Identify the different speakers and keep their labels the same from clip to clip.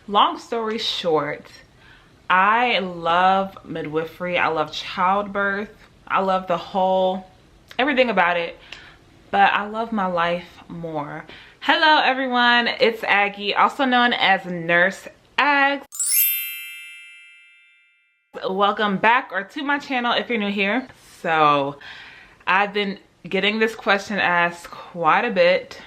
Speaker 1: Long story short, I love midwifery. I love childbirth. I love everything about it, but I love my life more. Hello everyone, it's Aggie, also known as Nurse Ag. Welcome back or to my channel if you're new here. So I've been getting this question asked quite a bit.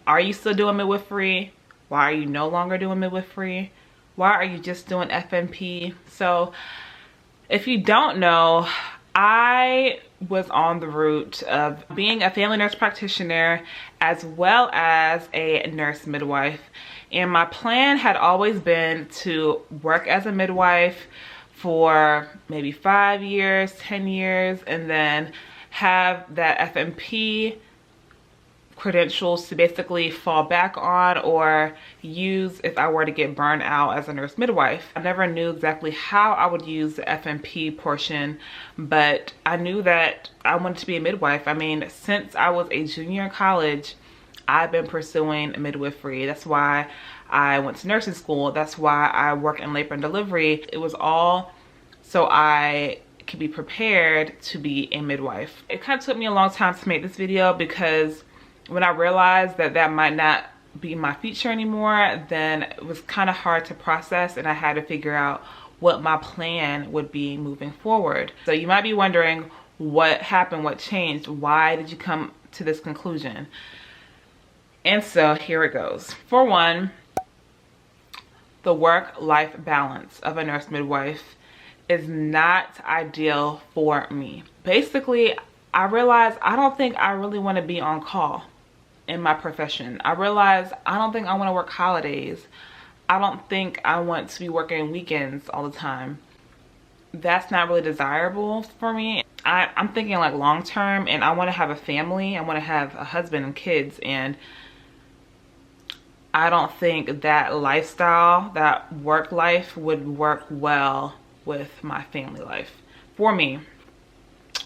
Speaker 1: Are you still doing midwifery? Why are you no longer doing midwifery? Why are you just doing FNP? So if you don't know, I was on the route of being a family nurse practitioner as well as a nurse midwife. And my plan had always been to work as a midwife for maybe 5 years, 10 years, and then have that FNP credentials to basically fall back on or use if I were to get burned out as a nurse midwife. I never knew exactly how I would use the FNP portion, but I knew that I wanted to be a midwife. I mean, since I was a junior in college, I've been pursuing midwifery. That's why I went to nursing school. That's why I work in labor and delivery. It was all so I could be prepared to be a midwife. It kind of took me a long time to make this video because when I realized that that might not be my future anymore, then it was kind of hard to process, and I had to figure out what my plan would be moving forward. So you might be wondering what happened, what changed, why did you come to this conclusion? And so here it goes. For one, the work-life balance of a nurse midwife is not ideal for me. Basically, I realized I don't think I really want to be on call in my profession. I realized I don't think I want to work holidays. I don't think I want to be working weekends all the time. That's not really desirable for me. I'm thinking like long term, and I want to have a family. I want to have a husband and kids, and I don't think that lifestyle, that work life would work well with my family life for me.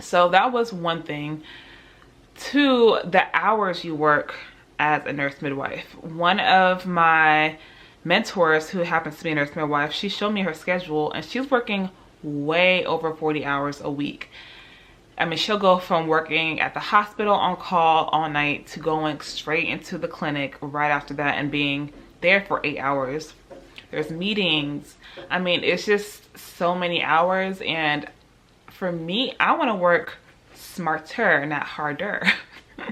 Speaker 1: So that was one thing. Two, the hours you work as a nurse midwife. One of my mentors who happens to be a nurse midwife, she showed me her schedule, and she's working way over 40 hours a week. I mean, she'll go from working at the hospital on call all night to going straight into the clinic right after that and being there for 8 hours. There's meetings. I mean, it's just so many hours, and for me, I want to work smarter, not harder.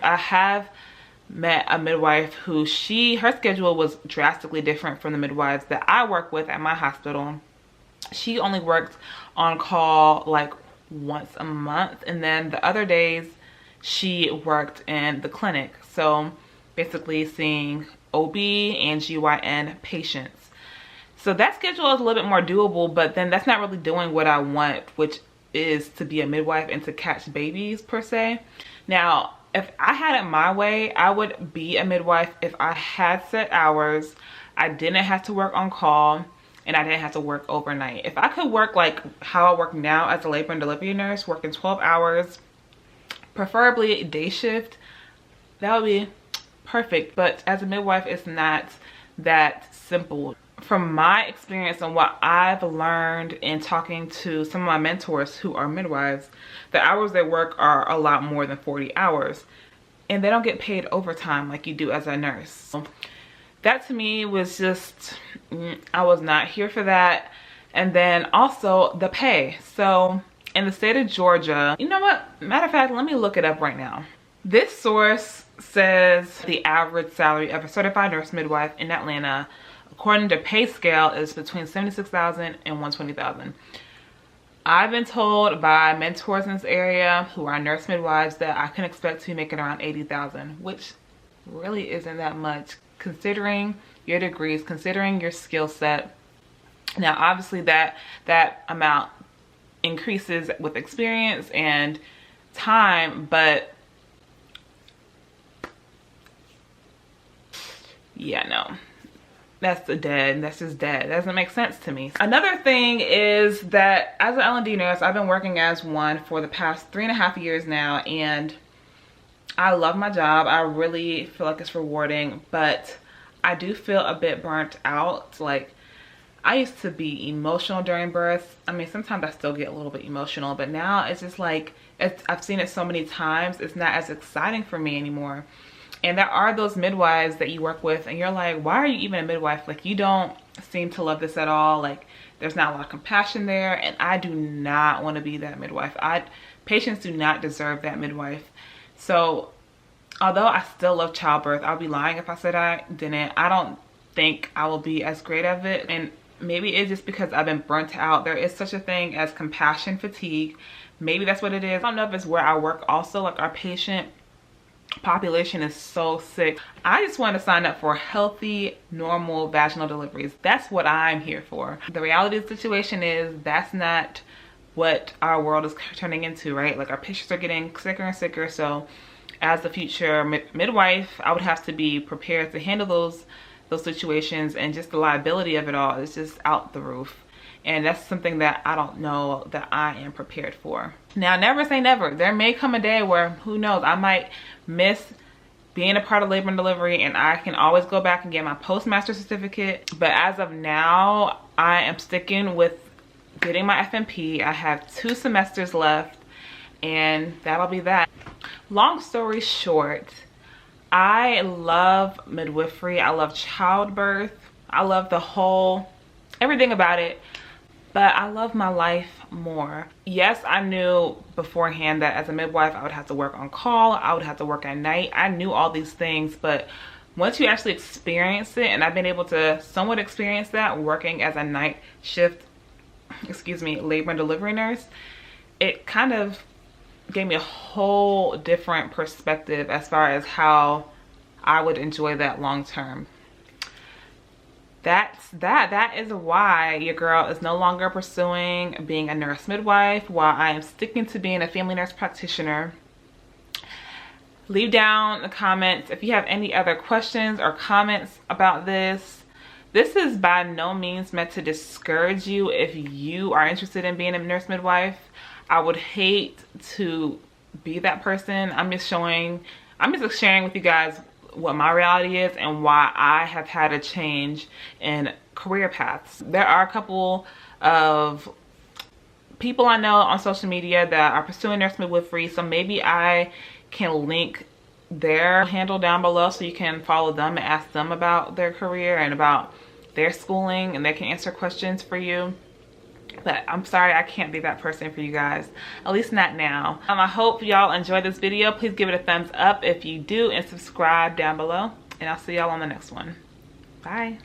Speaker 1: I have met a midwife who her schedule was drastically different from the midwives that I work with at my hospital. She only worked on call like once a month, and then the other days she worked in the clinic. So basically seeing OB and GYN patients. So that schedule is a little bit more doable, but then that's not really doing what I want, which is to be a midwife and to catch babies per se. Now, if I had it my way, I would be a midwife if I had set hours, I didn't have to work on call, and I didn't have to work overnight. If I could work like how I work now as a labor and delivery nurse, working 12 hours, preferably day shift, that would be perfect. But as a midwife, it's not that simple. From my experience and what I've learned in talking to some of my mentors who are midwives, the hours they work are a lot more than 40 hours. And they don't get paid overtime like you do as a nurse. So that to me was just, I was not here for that. And then also the pay. So in the state of Georgia, you know what? Matter of fact, let me look it up right now. This source says the average salary of a certified nurse midwife in Atlanta, according to pay scale, is between $76,000 and $120,000. I've been told by mentors in this area who are nurse midwives that I can expect to be making around $80,000, which really isn't that much considering your degrees, considering your skill set. Now, obviously that amount increases with experience and time, but yeah, no. That's just dead. That doesn't make sense to me. Another thing is that as an L&D nurse, I've been working as one for the past 3.5 years now, and I love my job. I really feel like it's rewarding, but I do feel a bit burnt out. Like, I used to be emotional during birth. I mean, sometimes I still get a little bit emotional, but now it's just like, I've seen it so many times, it's not as exciting for me anymore. And there are those midwives that you work with and you're like, why are you even a midwife? Like, you don't seem to love this at all. Like, there's not a lot of compassion there. And I do not want to be that midwife. Patients do not deserve that midwife. So although I still love childbirth, I'll be lying if I said I didn't. I don't think I will be as great of it. And maybe it's just because I've been burnt out. There is such a thing as compassion fatigue. Maybe that's what it is. I don't know if it's where I work also. Like, our patient population is so sick. I just want to sign up for healthy, normal vaginal deliveries. That's what I'm here for. The reality of the situation is that's not what our world is turning into, right? Like, our patients are getting sicker and sicker. So as the future midwife, I would have to be prepared to handle those situations, and just the liability of it all is just out the roof. And that's something that I don't know that I am prepared for. Now, never say never. There may come a day where, who knows, I might miss being a part of labor and delivery, and I can always go back and get my postmaster certificate. But as of now, I am sticking with getting my FNP. I have 2 semesters left, and that'll be that. Long story short, I love midwifery. I love childbirth. I love everything about it. But I love my life more. Yes, I knew beforehand that as a midwife, I would have to work on call. I would have to work at night. I knew all these things, but once you actually experience it, and I've been able to somewhat experience that working as a night shift, labor and delivery nurse, it kind of gave me a whole different perspective as far as how I would enjoy that long term. That is why your girl is no longer pursuing being a nurse midwife, while I am sticking to being a family nurse practitioner. Leave down in the comments if you have any other questions or comments about this. This is by no means meant to discourage you if you are interested in being a nurse midwife. I would hate to be that person. I'm just sharing with you guys what my reality is and why I have had a change in career paths. There are a couple of people I know on social media that are pursuing nurse midwifery, so maybe I can link their handle down below so you can follow them and ask them about their career and about their schooling, and they can answer questions for you. But I'm sorry, I can't be that person for you guys, at least not now. I hope y'all enjoyed this video. Please give it a thumbs up if you do, and subscribe down below, and I'll see y'all on the next one. Bye.